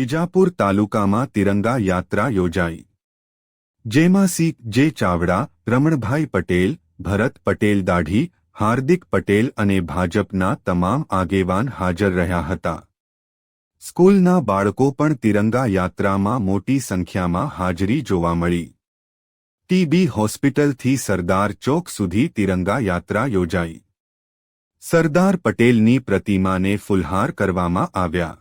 વિજાપુર તાલુકામાં તિરંગા યાત્રા યોજાઈ, જેમાં સી જે ચાવડા, રમણભાઈ પટેલ, ભરત પટેલ દાઢી, હાર્દિક પટેલ અને ભાજપના તમામ આગેવાન હાજર રહ્યા હતા. સ્કૂલના બાળકો પણ તિરંગા યાત્રામાં મોટી સંખ્યામાં હાજરી જોવા મળી. ટીબી હોસ્પિટલથી સરદાર ચોક સુધી તિરંગા યાત્રા યોજાઈ. સરદાર પટેલની પ્રતિમાને ફૂલહાર કરવામાં આવ્યા.